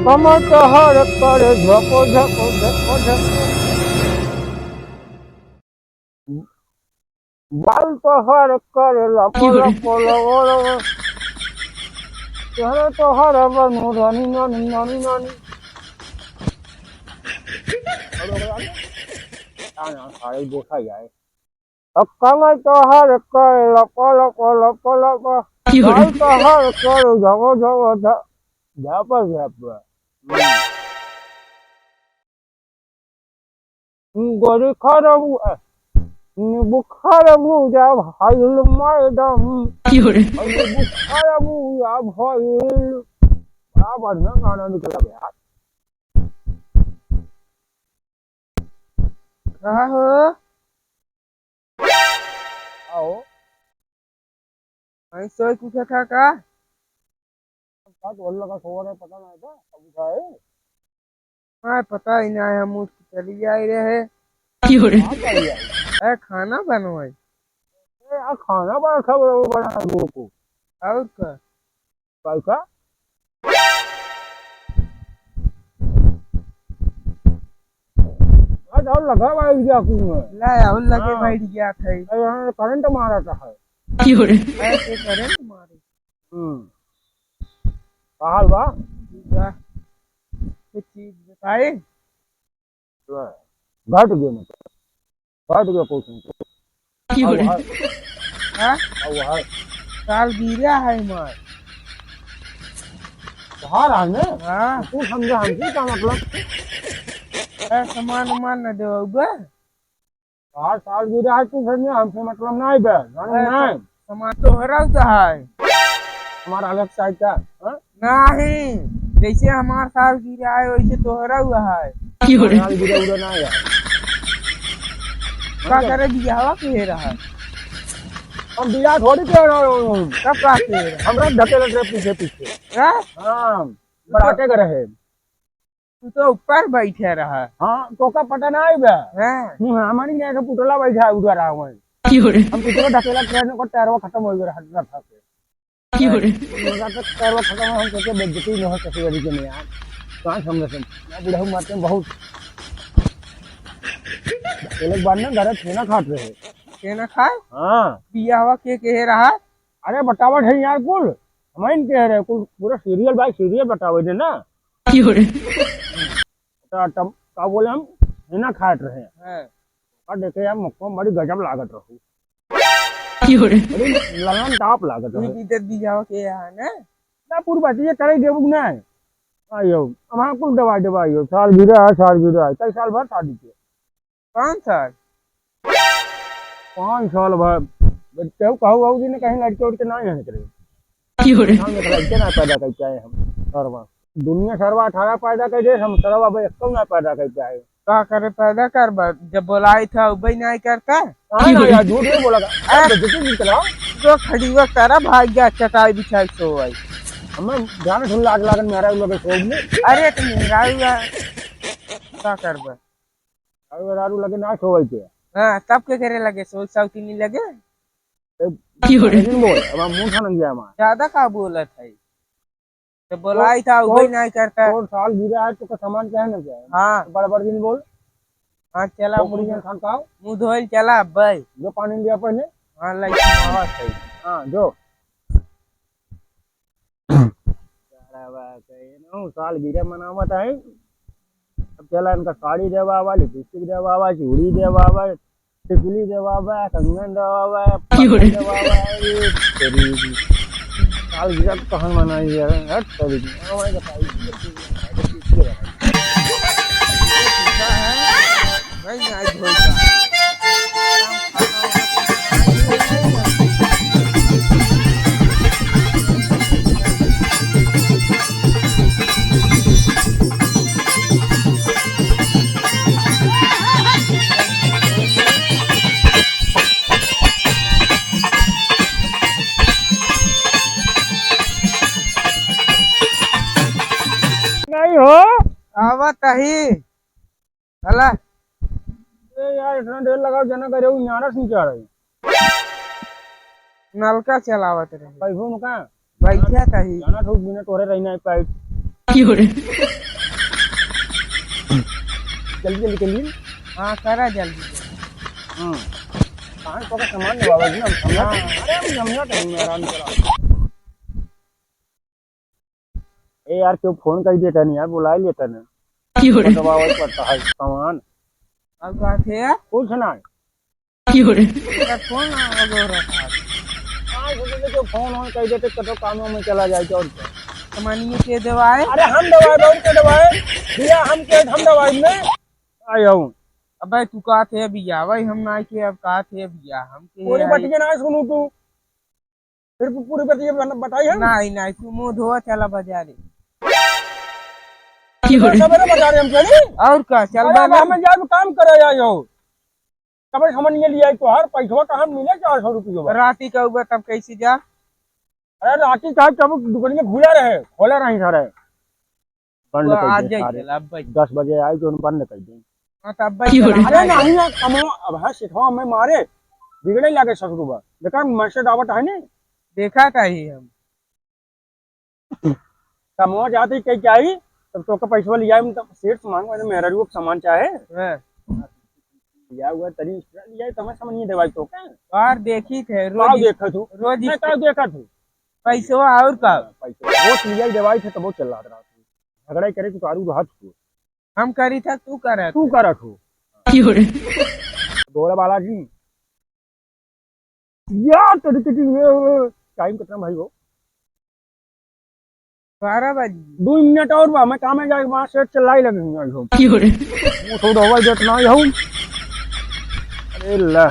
कमर तो हर करे झको झको झको झको बाल तो हर करे लपो लपो लपो लपो चेहरे तो हर बनू रानी नानी नानी नानी सारे देखा जाए अब कमर तो हर करे लपो लपो लपो लपो बाल तो हर करे झको झको झपा झपा गोरी खरबू बुखारबू जब हाइल मैडम बुखारबू जब हाइल बड़ा बढ़िया गाना निकला यार। कहा हो? आओ मैं सोच पूछा था का? क्या तो अल्लाह का खबर है पता नहीं था अब उठाए हाँ पता ही ना है, हम उठ के चली जा रहे है खाना बनवाई यार खाना बड़ा खबर बना लोगों को और का पैसा आज और लगा भाई क्या कुएं लाया और लगे हाँ। बैठ गया था यहाँ करंट मारा था है ऐसे करें तुम्हारे का हाल बा कुछ चीज बताए घट गए घट गए कुछ नहीं हाँ अब है साल गिरा है मार बाहर आने हाँ तू समझे हमसे क्या मतलब सामान उमान न दो बाहर साल गिरा है तू समझे हमसे मतलब नहीं बे नहीं सामान तो हरा है हमारा अलग साइड का नहीं, जैसे हमारा साल गिरा है वैसे तोहरा हुआ है साल गिरा उड़ा नहीं है का करे बियाह के रहा हम बिया थोड़ी के कब का के रहा हमरा ढकेल रहे पीछे पीछे हाँ? हाँ बढ़ाते करे है तू तो ऊपर बैठे रहा हाँ तो का पता नहीं बे हैं हमारी नहीं ऐसा पुतला बैठा है उधर रहा हूँ हम पीछे ढकेला ट्रेन को टायरवा खत्म हो गया हटना था मेरा तो टायरवा खत्म है हम कहते बेइज्जती नहीं हो किसी तरीके में यार कहाँ समझे तुम मैं बुढ़ा हूँ मारते हैं बहुत एक बार ना घर छेना खाट रहे के ना खाए हाँ बियाह के कह रहा अरे बतावट है यार कुल हमें कह रहे कुल पूरा सीरियल भाई सीरियल बतावे दे ना का बोले हम छेना खाट रहे हैं हैं और देखे यार मुक्को बड़ी गजब लागत रहू बड़ी ललन टाप लागत तू रहे भी बियाह के है ना ना पूरी बात ये करे देबू ना आयो हमारा कुल दवाई हो साल गिरा है कई साल भर शादी के कौन सर 5 साल भर केहू कहू कहू जी ने कहीं लड़के उड़के नहीं है करे हम लड़के ना पैदा करके आए हम सरवा दुनिया सरवा 18 पैदा कर दे हम सरवा अब एक ना पैदा करके आए का करे पैदा कर जब बुलाई था वही नहीं करता हाँ ना यार झूठ नहीं बोला बेइज्जती नहीं करा तो खड़ीवा करा भाग गया चटाई बिछाई सो आई हमें ध्यान सुन लाग लागन मेरा लोग सोच में अरे तुम मेहरारू का करबा अरे रारू लगे ना सोई के हाँ तब के करे लगे सोच साउती नहीं लगे लेकिन बोल अब हम मुंह थान गया हमारा ज्यादा का बोलत है तो बुलाई था वही नहीं करता और साल गिरा है तो का सामान क्या है ना क्या है हाँ बराबर दिन बोल हाँ चला मुर्गियां खान खाओ मुँह धोल चला भाई जो पानी दिया पहले हाँ लाइट है हाँ जो साल गिरा मनावत है अब चला इनका साड़ी देवा लिपस्टिक देवा चूड़ी देवा टिकुली देवा कंगन देवा साल गिरा कहाँ मनाई यार भाई नहीं धोता नहीं हो आवत ही चला यार इतना देर लगाओ जना करे नारस नहीं चढ़ रही नलका चलावत रहे पैसों का बैठा कही जाना ठोक बिना तोरे रहना है पाइप जल्दी जल्दी चलिए। हाँ करा जल्दी। कहाँ तो का सामान नहीं बाबा जी, हम समझा। अरे हम समझा नहीं, मैं आराम करा। ए यार क्यों फोन कर देता नहीं यार, बुला ही लेता ना। दबाव पड़ता है सामान। अब कहा थे कुछ ना। तेरा फोन आ रहा था। हाँ सोचे तो फोन ऑन कर देते कतो कामों में चला जाए और क्या। सामान्य के दवाए। अरे हम दवाई बहुत के दवाई भैया, हम दवाई में आया हूँ। अबे तू कहा थे भैया भाई हम ना के अब कहा थे भैया हम के पूरी बटिया ना सुनू तू, फिर पूरी बटिया बताई है नहीं नहीं तू मुंह धोआ चला बाजारे। सवेरे बजा रहे हम चली और क्या चल हमें जाए काम करे आए हो। कब समझ में लिया तो हर पैसा कहाँ मिले 400 रुपये राती का हुआ तब कैसे जा। अरे राती का तब दुकान में खुला रहे, खोला नहीं सारे बंद आज कर जाए दे। चल अब भाई 10 बजे आए तो बंद कर दें। हाँ तब भाई अरे नहीं ना कमो अब हाँ सिखवा में मारे बिगड़े लागे 100 रुपये देखा मैसेज आवत है नहीं देखा था ही हम कमो जाते कहीं चाहिए तब तो का पैसा लिया सेठ मांग मैंने मेरा रूप सामान चाहे लिया हुआ तरी लिया तो मैं समझ नहीं दवाई तो क्या और देखी थे रोज रोज देखा तू रोज मैं क्या देखा तू पैसों और का पैसा वो लिया दवाई थे तो वो चल रहा था झगड़ा करे तो आरू हाथ को हम करी था तू कर तू का रखो बोला बालाजी यार तेरी टाइम कितना भाई वो 12 बजे 2 मिनट और बा मैं काम में जाके वहां से चलाई लगेंगे वो थोड़ा हवा जतना हूं। अरे ला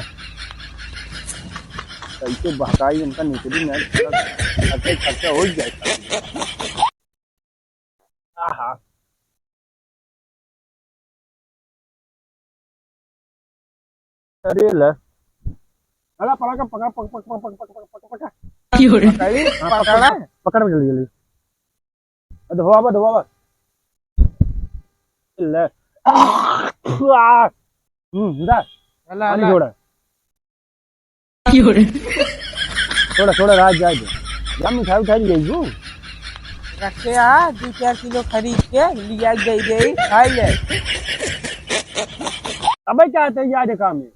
कैसे बहकाई उनका निकली मैं अच्छा खर्चा हो जाए। आहा अरे ला अला पड़ा का पका पक पक पक पक पक पक पक पकड़ा पकड़ में जल्दी जल्दी धोवा धोवा ले दा अल्लाह पानी थोड़ा थोड़ा रात जाए दे या मिठाई उठाई ले जू रखे आ 2-4 किलो खरीद के लिया दे दे खाई ले। अबे क्या आते याद है काम में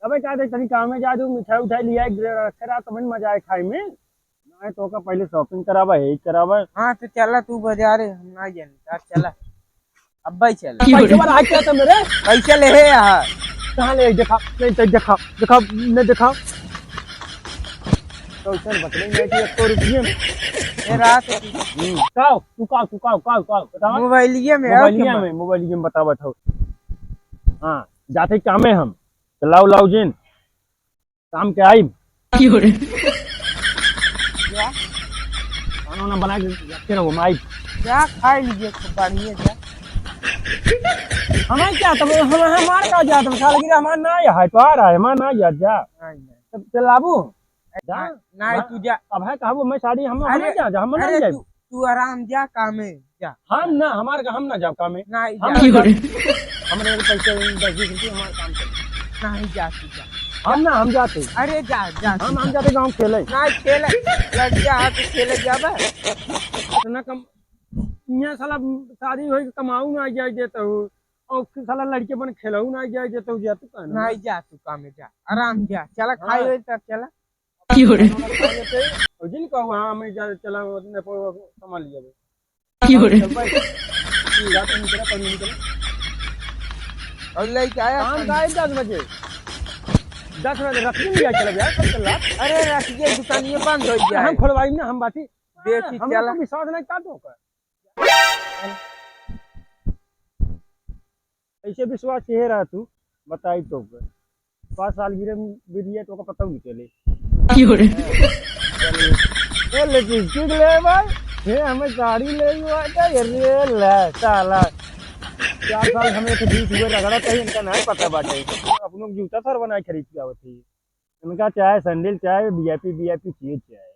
अबे क्या आते तनी काम में जा दू मिठाई उठाई लिया रखे रहा तो मजा आए खाई में नहीं तो का पहले शॉपिंग करावा है करावा। हाँ तो चला तू बाजारे हम ना जानता चला अब भाई चल पैसे वाला आ क्या था मेरे पैसा ले है यहाँ कहाँ ले देखा नहीं तो देखा देखा नहीं देखा तो सर बतलेंगे कि 100 रुपये ये रात काओ तू काओ बता मोबाइलिया में मोबाइलिया में बता बताओ। हाँ जाते काम है हम चलाओ लाओ जिन काम के आई खाना बना के रखते रहो माई जा खा लीजिए बढ़िया जा हमें क्या तब हम हमार का जा तुम साल गिरा हमार ना है तो आ रहा है हमार ना जा जा तब चलाबू जा नहीं तू जा अब है कहबो मैं साड़ी हम जा हम ना जाए तू आराम जा काम में जा हम ना हमार का हम ना जाओ काम में नहीं हमरे पैसे 10-20 रुपये हमार काम कर नहीं जा तू जा हम जाते अरे जा जा हम जाते गाँव खेले नहीं खेले लग जा तो खेले जाबे इतना कम यहाँ साला शादी हो कमाऊ ना जाए देता हूँ और साला लड़के बन खेलऊ ना जाए देता हूँ जा तू कहना नहीं जा तू काम में जा आराम जा चला खाई हो तब चला जिन का वहाँ मैं जा चला संभाल लिया और लेके आया काम का 10 बजे 10 बजे रख लिया चला गया चल रहा। अरे रखिए दुकान ये बंद हो गया हम खोलवाई ना हम बाती देखी हम चला विश्वास नहीं का तो ऐसे विश्वास ये रहा तू बताई तो 5 साल गिरे बिरिया तो का पता नहीं चले ए लिपस्टिक ले भाई ये हमें गाड़ी ले हुआ था ये ले साला 4 साल हमें तो 20 हुए रगड़ा था इनका नहीं पता बाटे अपनों जूता सर बनाए खरीद के आवत थी इनका चाहे सैंडल चाहे वीआईपी चीज चाहे